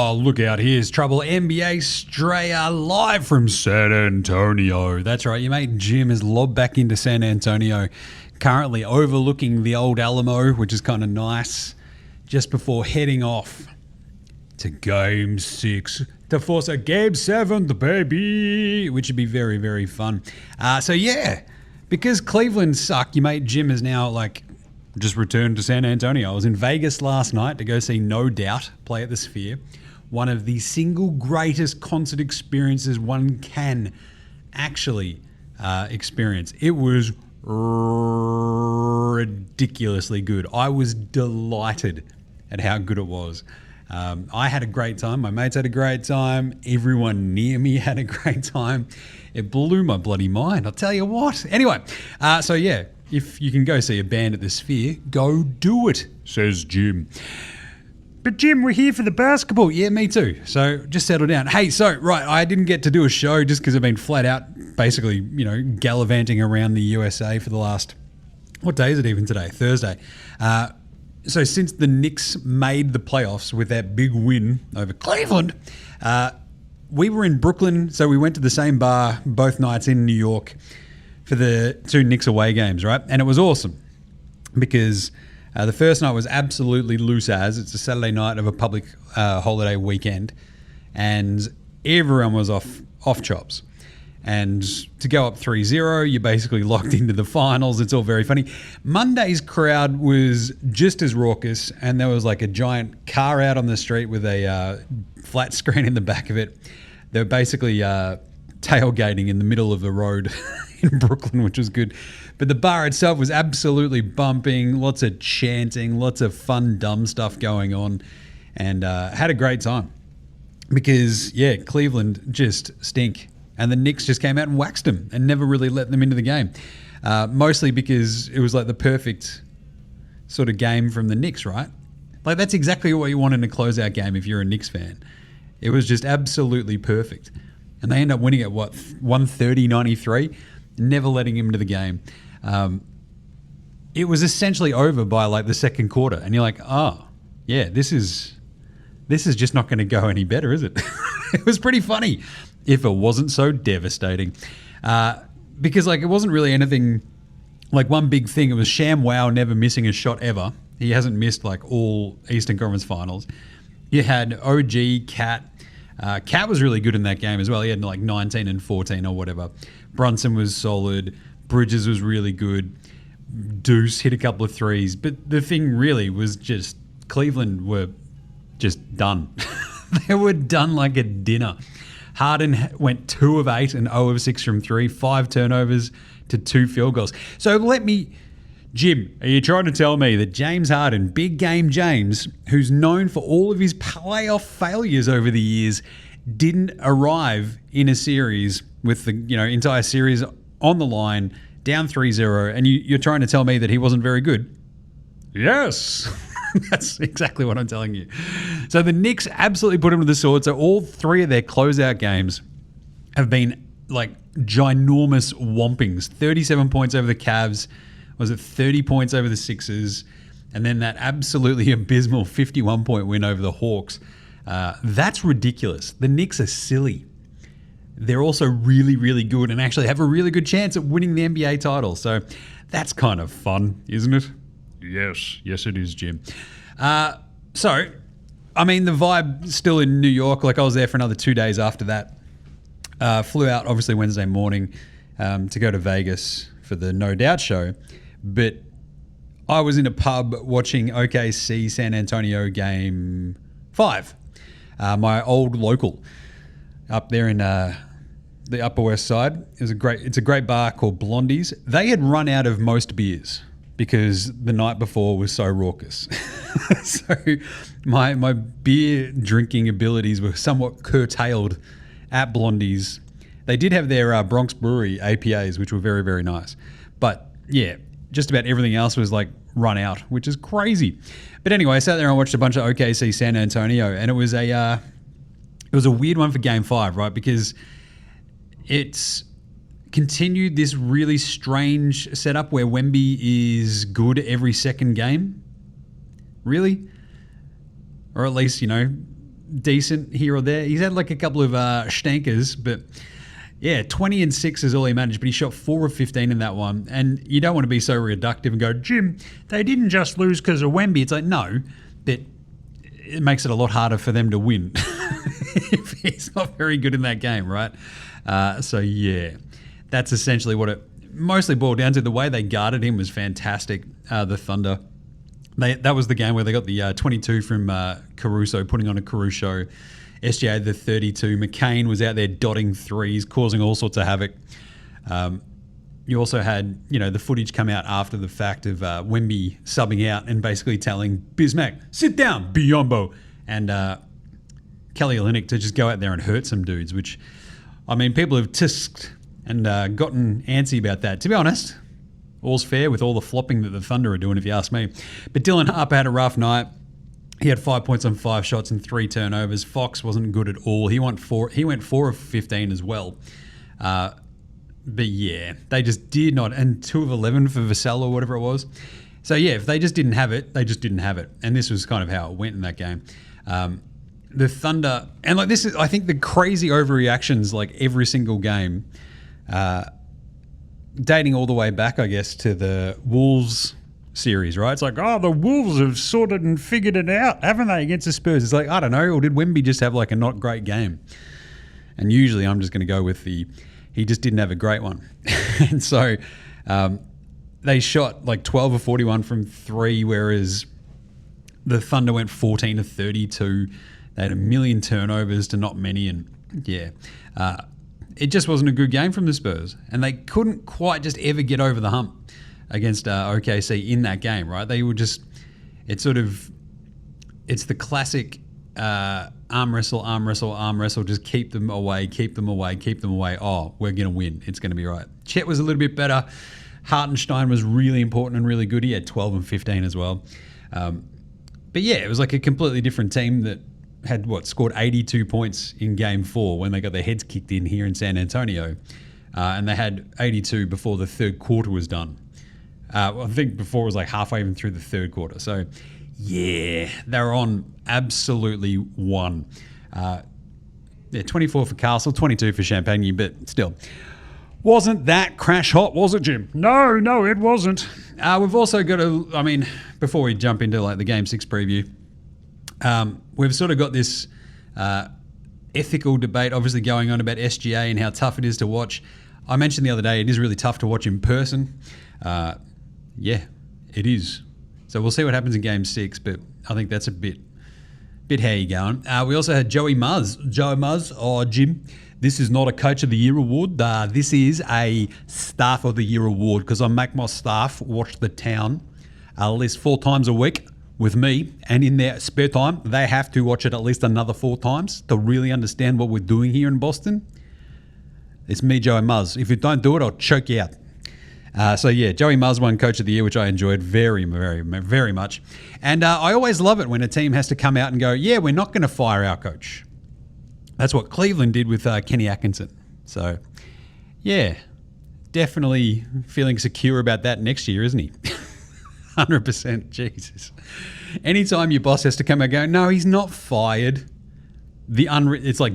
Oh, look out, here's trouble. NBA Straya live from San Antonio. That's right, your mate Jim is lobbed back into San Antonio, currently overlooking the old Alamo, which is kind of nice, just before heading off to Game 6 to force a Game 7, baby, which would be very, very fun. So yeah, because Cleveland suck, your mate Jim is now just returned to San Antonio. I was in Vegas last night to go see No Doubt play at the Sphere. One of the single greatest concert experiences one can actually experience. It was ridiculously good. I was delighted at how good it was. I had a great time. My mates had a great time. Everyone near me had a great time. It blew my bloody mind, I'll tell you what. Anyway, so yeah, if you can go see a band at the Sphere, go do it, says Jim. But Jim, we're here for the basketball. Yeah, me too. So just settle down. Hey, so, right, I didn't get to do a show just because I've been flat out basically, gallivanting around the USA for the last, what day is it even today? Thursday. So since the Knicks made the playoffs with that big win over Cleveland, we were in Brooklyn, so we went to the same bar both nights in New York for the 2 Knicks away games, right? And it was awesome because the first night was absolutely loose as. It's a Saturday night of a public holiday weekend, and everyone was off chops. And to go up 3-0, you're basically locked into the finals. It's all very funny. Monday's crowd was just as raucous, and there was like a giant car out on the street with a flat screen in the back of it. They were basically tailgating in the middle of the road in Brooklyn, which was good. But the bar itself was absolutely bumping, lots of chanting, lots of fun, dumb stuff going on, and had a great time. Because, yeah, Cleveland just stink. And the Knicks just came out and waxed them and never really let them into the game. Mostly because it was like the perfect sort of game from the Knicks, right? Like that's exactly what you want in a closeout game if you're a Knicks fan. It was just absolutely perfect. And they end up winning at, 130-93, never letting him into the game. It was essentially over by like the second quarter. And you're like, oh, yeah, this is just not going to go any better, is it? It was pretty funny if it wasn't so devastating. Because like it wasn't really anything, like one big thing. It was Sham Wow never missing a shot ever. He hasn't missed like all Eastern Conference Finals. You had OG, Cat. Cat was really good in that game as well. He had like 19 and 14 or whatever. Brunson was solid. Bridges was really good. Deuce hit a couple of threes. But the thing really was just Cleveland were just done. They were done like a dinner. Harden went 2 of 8 and 0 of 6 from 3, 5 turnovers to 2 field goals. So Jim, are you trying to tell me that James Harden, big game James, who's known for all of his playoff failures over the years, didn't arrive in a series with the entire series on the line, down 3-0, and you're trying to tell me that he wasn't very good? Yes. That's exactly what I'm telling you. So the Knicks absolutely put him to the sword. So all 3 of their closeout games have been like ginormous whompings. 37 points over the Cavs. Was it 30 points over the Sixers? And then that absolutely abysmal 51-point win over the Hawks. That's ridiculous. The Knicks are silly. They're also really, really good and actually have a really good chance at winning the NBA title. So that's kind of fun, isn't it? Yes it is, Jim. So, I mean, the vibe still in New York. Like I was there for another 2 days after that. Flew out obviously Wednesday morning to go to Vegas for the No Doubt show. But I was in a pub watching OKC San Antonio Game 5. My old local up there in the Upper West Side. It's a great bar called Blondie's. They had run out of most beers because the night before was so raucous. So my beer drinking abilities were somewhat curtailed at Blondie's. They did have their Bronx Brewery APAs, which were very, very nice. But yeah, just about everything else was like run out, which is crazy. But anyway, I sat there and watched a bunch of OKC San Antonio, and it was a weird one for Game 5, right? Because it's continued this really strange setup where Wemby is good every second game. Really? Or at least, decent here or there. He's had like a couple of stankers, but yeah, 20 and 6 is all he managed, but he shot 4 of 15 in that one. And you don't want to be so reductive and go, Jim, they didn't just lose because of Wemby. It's like, no, but it makes it a lot harder for them to win if he's not very good in that game, right? So yeah, that's essentially what it mostly boiled down to. The way they guarded him was fantastic. The Thunder. That was the game where they got the 22 from Caruso, putting on a Caruso. SGA the 32. McCain was out there dotting threes, causing all sorts of havoc. You also had, the footage come out after the fact of Wemby subbing out and basically telling Bismack, sit down, Biyombo, and Kelly Olynyk to just go out there and hurt some dudes, which, I mean, people have tisked and gotten antsy about that. To be honest, all's fair with all the flopping that the Thunder are doing, if you ask me. But Dylan Harper had a rough night. He had 5 points on 5 shots and 3 turnovers. Fox wasn't good at all. He went 4 of 15 as well. But yeah, they just did not. And 2 of 11 for Vassell or whatever it was. So yeah, if they just didn't have it, they just didn't have it. And this was kind of how it went in that game. The Thunder, and like this is, I think the crazy overreactions like every single game, dating all the way back, I guess, to the Wolves series, right? It's like, the Wolves have sorted and figured it out, haven't they, against the Spurs? It's like, I don't know, or did Wemby just have like a not great game? And usually I'm just going to go with he just didn't have a great one. And so they shot like 12 of 41 from 3, whereas the Thunder went 14 of 32. They had a million turnovers to not many, and yeah, it just wasn't a good game from the Spurs. And they couldn't quite just ever get over the hump against OKC in that game, right? They were just, it's the classic arm wrestle, just keep them away. Oh, we're going to win. It's going to be right. Chet was a little bit better. Hartenstein was really important and really good. He had 12 and 15 as well. But yeah, it was like a completely different team that had, scored 82 points in Game 4 when they got their heads kicked in here in San Antonio. And they had 82 before the third quarter was done. I think before it was like halfway even through the third quarter. So, yeah, they were on absolutely one. 24 for Castle, 22 for Champagne, but still. Wasn't that crash hot, was it, Jim? No, it wasn't. We've also got before we jump into like the Game 6 preview, we've sort of got this ethical debate obviously going on about SGA and how tough it is to watch. I mentioned the other day, it is really tough to watch in person. Yeah, it is. So we'll see what happens in Game 6, but I think that's a bit how you going. We also had Joey Muzz. Joe Muzz, or Jim, this is not a Coach of the Year award. This is a Staff of the Year award because I make my staff watch The Town at least 4 times a week with me, and in their spare time, they have to watch it at least another 4 times to really understand what we're doing here in Boston. It's me, Joey Muzz. If you don't do it, I'll choke you out. So yeah, Joey Muzz won Coach of the Year, which I enjoyed very, very, very much. And I always love it when a team has to come out and go, yeah, we're not going to fire our coach. That's what Cleveland did with Kenny Atkinson. So yeah, definitely feeling secure about that next year, isn't he? 100%. Jesus. Anytime your boss has to come out and go, no, he's not fired. It's like ...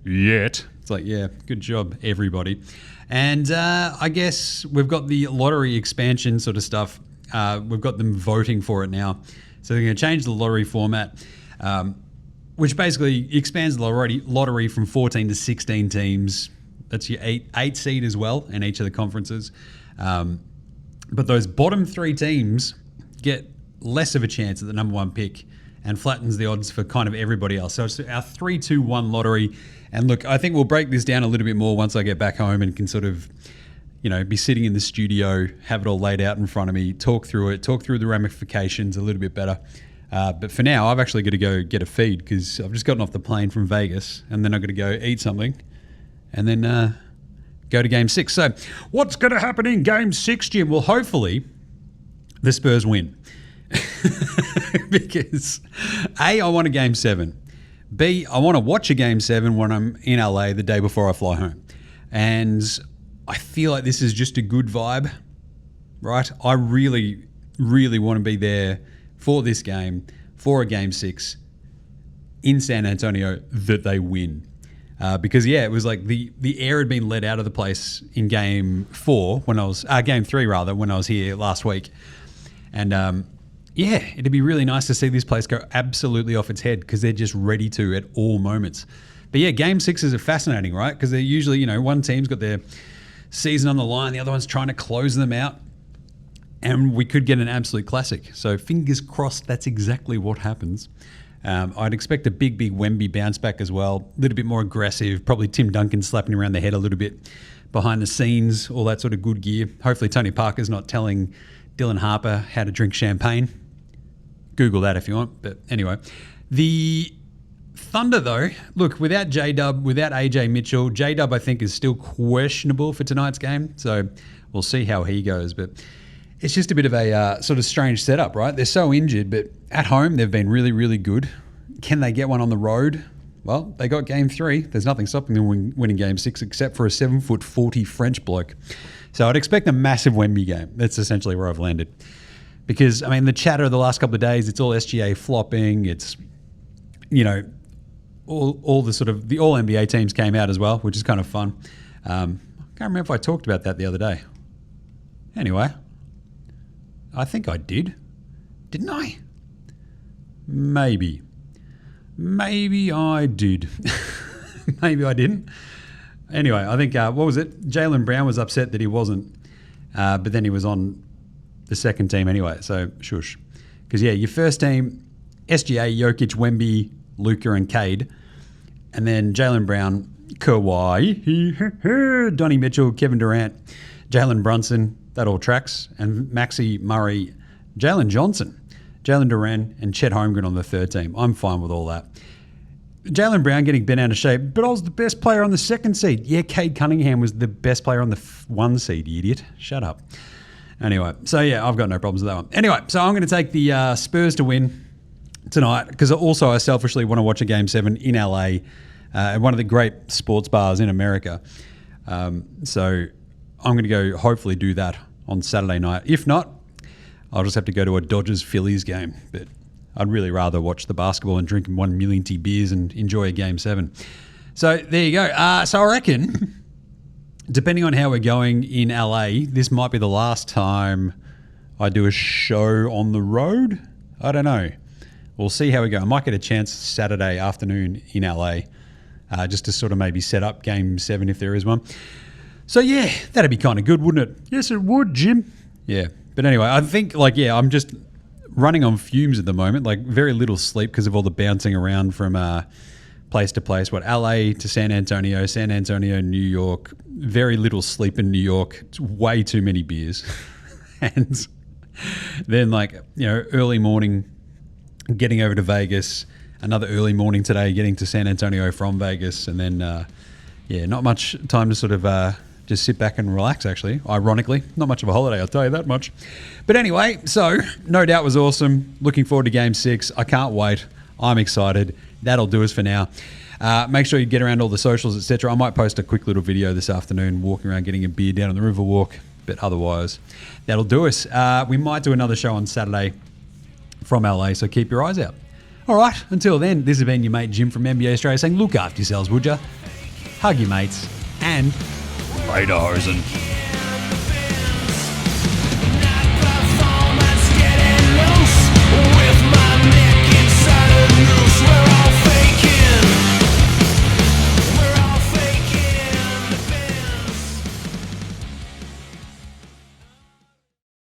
Yet. It's like, yeah, good job, everybody. And I guess we've got the lottery expansion sort of stuff. We've got them voting for it now. So they're going to change the lottery format, which basically expands the lottery from 14 to 16 teams. That's your eight seed as well in each of the conferences. But those bottom 3 teams get less of a chance at the number 1 pick and flattens the odds for kind of everybody else. So it's our 3-2-1 lottery. And look, I think we'll break this down a little bit more once I get back home and can sort of, be sitting in the studio, have it all laid out in front of me, talk through the ramifications a little bit better. But for now, I've actually got to go get a feed because I've just gotten off the plane from Vegas and then I've got to go eat something and then go to Game 6. So what's going to happen in Game 6, Jim? Well, hopefully the Spurs win. Because A, I want a Game 7. B, I want to watch a Game 7 when I'm in LA the day before I fly home. And I feel like this is just a good vibe, right? I really, really want to be there for this game, for a Game 6. in San Antonio that they win. Because it was like the air had been let out of the place in game 3 when I was here last week. And it'd be really nice to see this place go absolutely off its head because they're just ready to at all moments. But game 6s are fascinating, right? Because they're usually, one team's got their season on the line, the other one's trying to close them out. And we could get an absolute classic. So fingers crossed that's exactly what happens. I'd expect a big Wemby bounce back as well. A little bit more aggressive. Probably Tim Duncan slapping around the head a little bit behind the scenes, all that sort of good gear. Hopefully Tony Parker's not telling Dylan Harper how to drink champagne. Google that if you want. But anyway, the Thunder though, look, without J-Dub, without AJ Mitchell, J-Dub I think is still questionable for tonight's game. So we'll see how he goes. But it's just a bit of a sort of strange setup, right? They're so injured, but at home they've been really, really good. Can they get one on the road? Well, they got game 3. There's nothing stopping them winning game 6 except for a 7'40" French bloke. So I'd expect a massive Wemby game. That's essentially where I've landed. Because, the chatter of the last couple of days, it's all SGA flopping. It's, all the sort of the all-NBA teams came out as well, which is kind of fun. I can't remember if I talked about that the other day. Anyway, I think I did. Didn't I? Maybe I did. Maybe I didn't. Anyway, I think, what was it? Jaylen Brown was upset that he wasn't, but then he was on the second team anyway, so shush. Because, your first team, SGA, Jokic, Wemby, Luka, and Cade. And then Jaylen Brown, Kawhi, Donnie Mitchell, Kevin Durant, Jalen Brunson, that all tracks, and Maxey, Murray, Jalen Johnson, Jalen Duran, and Chet Holmgren on the third team. I'm fine with all that. Jaylen Brown getting bent out of shape, but I was the best player on the second seed. Yeah, Cade Cunningham was the best player on the 1 seed, you idiot. Shut up. Anyway, so I've got no problems with that one. Anyway, so I'm going to take the Spurs to win tonight because also I selfishly want to watch a Game 7 in LA at one of the great sports bars in America. So I'm going to go hopefully do that on Saturday night. If not, I'll just have to go to a Dodgers-Phillies game. But I'd really rather watch the basketball and drink 1 million beers and enjoy a Game 7. So there you go. So I reckon, depending on how we're going in LA, this might be the last time I do a show on the road. I don't know. We'll see how we go. I might get a chance Saturday afternoon in LA just to sort of maybe set up Game 7 if there is one. So that'd be kind of good, wouldn't it? Yes, it would, Jim. Yeah. But anyway, I think I'm just running on fumes at the moment, very little sleep because of all the bouncing around from place to place. LA to San Antonio, New York, very little sleep in New York. It's way too many beers. And then early morning getting over to Vegas, another early morning today getting to San Antonio from Vegas, and then not much time to sort of just sit back and relax, actually. Ironically, not much of a holiday, I'll tell you that much. But anyway, so no doubt was awesome. Looking forward to Game 6. I can't wait. I'm excited. That'll do us for now. Make sure you get around all the socials, etc. I might post a quick little video this afternoon, walking around getting a beer down on the Riverwalk. But otherwise, that'll do us. We might do another show on Saturday from LA, so keep your eyes out. All right, until then, this has been your mate Jim from NBA Australia saying look after yourselves, would ya? Hug your mates, and later, Hosen.